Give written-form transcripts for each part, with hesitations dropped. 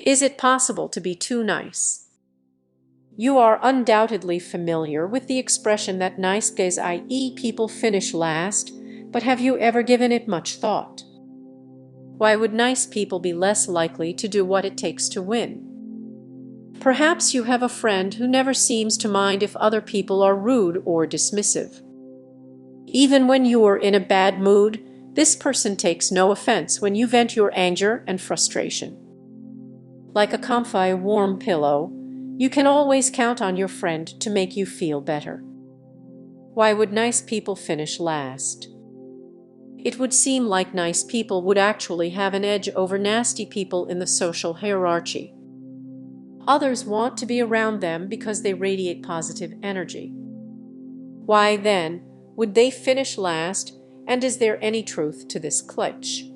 Is it possible to be too nice? You are undoubtedly familiar with the expression that nice guys, i.e., people, finish last, but have you ever given it much thought? Why would nice people be less likely to do what it takes to win? Perhaps you have a friend who never seems to mind if other people are rude or dismissive. Even when you are in a bad mood, this person takes no offense when you vent your anger and frustration. Like a comfy, warm pillow, you can always count on your friend to make you feel better. Why would nice people finish last? It would seem like nice people would actually have an edge over nasty people in the social hierarchy. Others want to be around them because they radiate positive energy. Why, then, would they finish last, and is there any truth to this glitch?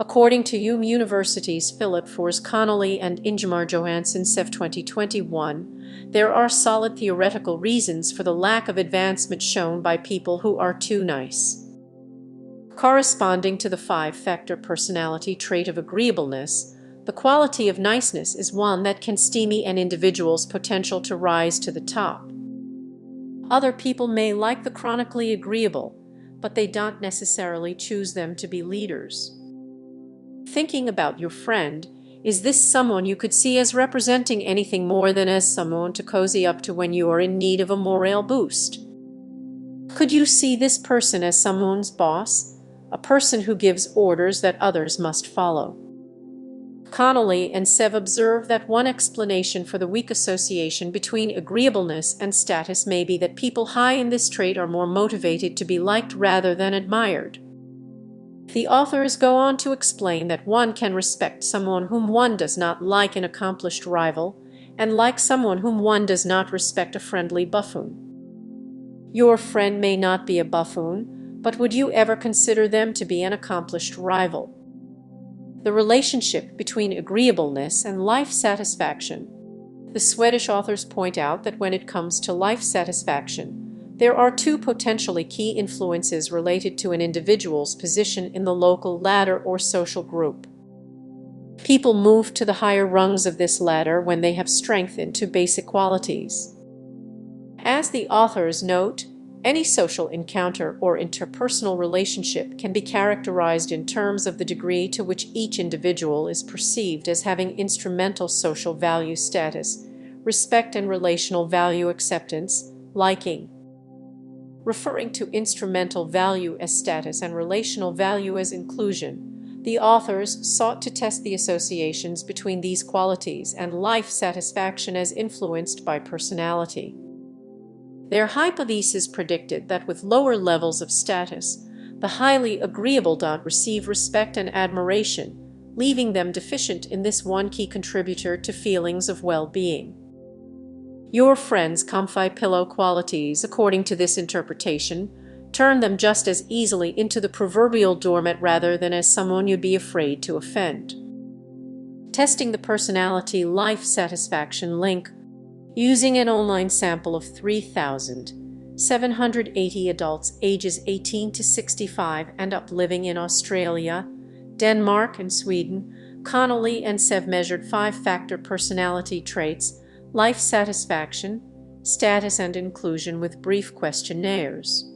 According to University's Philip Fors Connolly and Ingemar Johansson Sev 2021, there are solid theoretical reasons for the lack of advancement shown by people who are too nice. Corresponding to the 5-factor personality trait of agreeableness, the quality of niceness is one that can stymie an individual's potential to rise to the top. Other people may like the chronically agreeable, but they don't necessarily choose them to be leaders. Thinking about your friend, is this someone you could see as representing anything more than as someone to cozy up to when you are in need of a morale boost? Could you see this person as someone's boss, a person who gives orders that others must follow? Connolly and Sev observe that one explanation for the weak association between agreeableness and status may be that people high in this trait are more motivated to be liked rather than admired. The authors go on to explain that one can respect someone whom one does not like, an accomplished rival, and like someone whom one does not respect, a friendly buffoon. Your friend may not be a buffoon, but would you ever consider them to be an accomplished rival? The relationship between agreeableness and life satisfaction. The Swedish authors point out that when it comes to life satisfaction, there are two potentially key influences related to an individual's position in the local ladder or social group. People move to the higher rungs of this ladder when they have strengthened two basic qualities. As the authors note, any social encounter or interpersonal relationship can be characterized in terms of the degree to which each individual is perceived as having instrumental social value status, respect and relational value acceptance, liking. Referring to instrumental value as status and relational value as inclusion, the authors sought to test the associations between these qualities and life satisfaction as influenced by personality. Their hypothesis predicted that with lower levels of status, the highly agreeable don't receive respect and admiration, leaving them deficient in this one key contributor to feelings of well-being. Your friend's comfy pillow qualities, according to this interpretation, turn them just as easily into the proverbial doormat rather than as someone you'd be afraid to offend. Testing the personality life satisfaction link using an online sample of 3,780 adults ages 18 to 65 and up living in Australia, Denmark, and Sweden, Connolly and Sev measured 5-factor personality traits, life satisfaction, status, and inclusion with brief questionnaires.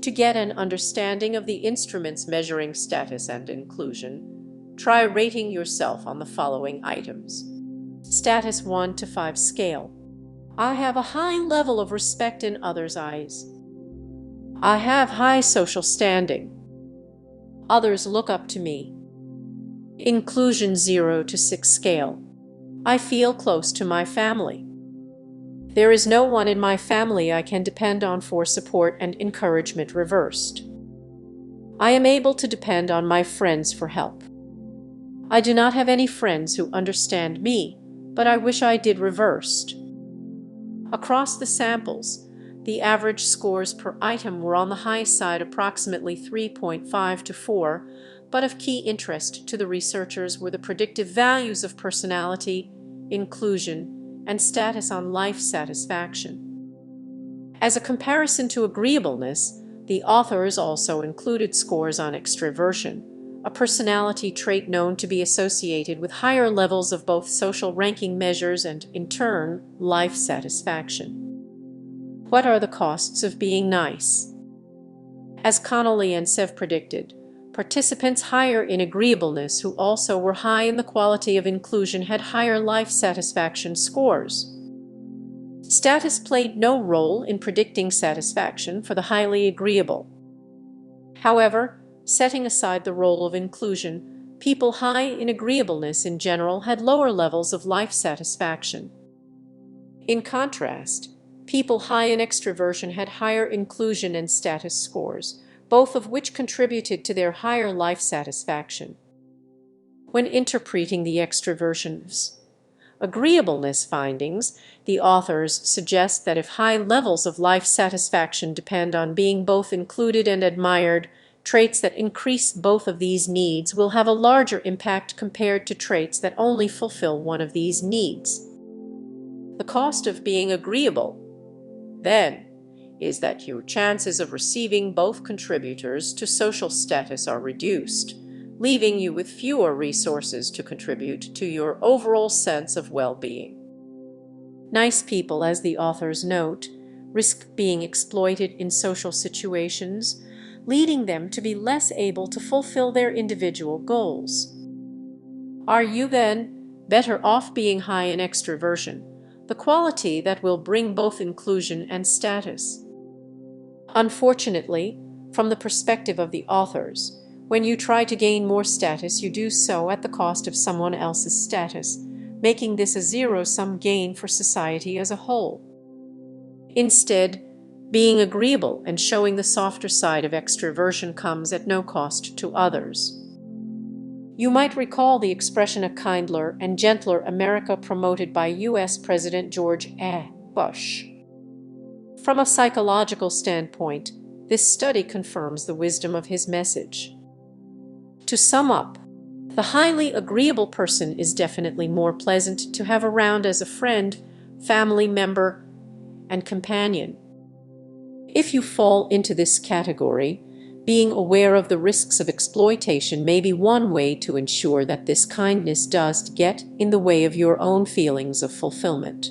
To get an understanding of the instruments measuring status and inclusion, try rating yourself on the following items. Status 1 to 5 scale. I have a high level of respect in others' eyes. I have high social standing. Others look up to me. Inclusion 0 to 6 scale. I feel close to my family. There is no one in my family I can depend on for support and encouragement. Reversed. I am able to depend on my friends for help. I do not have any friends who understand me, but I wish I did. Reversed. Across the samples, the average scores per item were on the high side, approximately 3.5 to 4, but of key interest to the researchers were the predictive values of personality, inclusion, and status on life satisfaction. As a comparison to agreeableness, the authors also included scores on extroversion, a personality trait known to be associated with higher levels of both social ranking measures and, in turn, life satisfaction. What are the costs of being nice? As Connolly and Sev predicted, participants higher in agreeableness who also were high in the quality of inclusion had higher life satisfaction scores. Status played no role in predicting satisfaction for the highly agreeable. However, setting aside the role of inclusion, people high in agreeableness in general had lower levels of life satisfaction. In contrast, people high in extroversion had higher inclusion and status scores, both of which contributed to their higher life satisfaction. When interpreting the extroversion's agreeableness findings, the authors suggest that if high levels of life satisfaction depend on being both included and admired, traits that increase both of these needs will have a larger impact compared to traits that only fulfill one of these needs. The cost of being agreeable, then, is that your chances of receiving both contributors to social status are reduced, leaving you with fewer resources to contribute to your overall sense of well-being. Nice people, as the authors note, risk being exploited in social situations, leading them to be less able to fulfill their individual goals. Are you, then, better off being high in extroversion, the quality that will bring both inclusion and status? Unfortunately, from the perspective of the authors, when you try to gain more status, you do so at the cost of someone else's status, making this a zero-sum gain for society as a whole. Instead, being agreeable and showing the softer side of extroversion comes at no cost to others. You might recall the expression "a kindler and gentler America" promoted by U.S. President George A. Bush. From a psychological standpoint, this study confirms the wisdom of his message. To sum up, the highly agreeable person is definitely more pleasant to have around as a friend, family member, and companion. If you fall into this category, being aware of the risks of exploitation may be one way to ensure that this kindness does get in the way of your own feelings of fulfillment.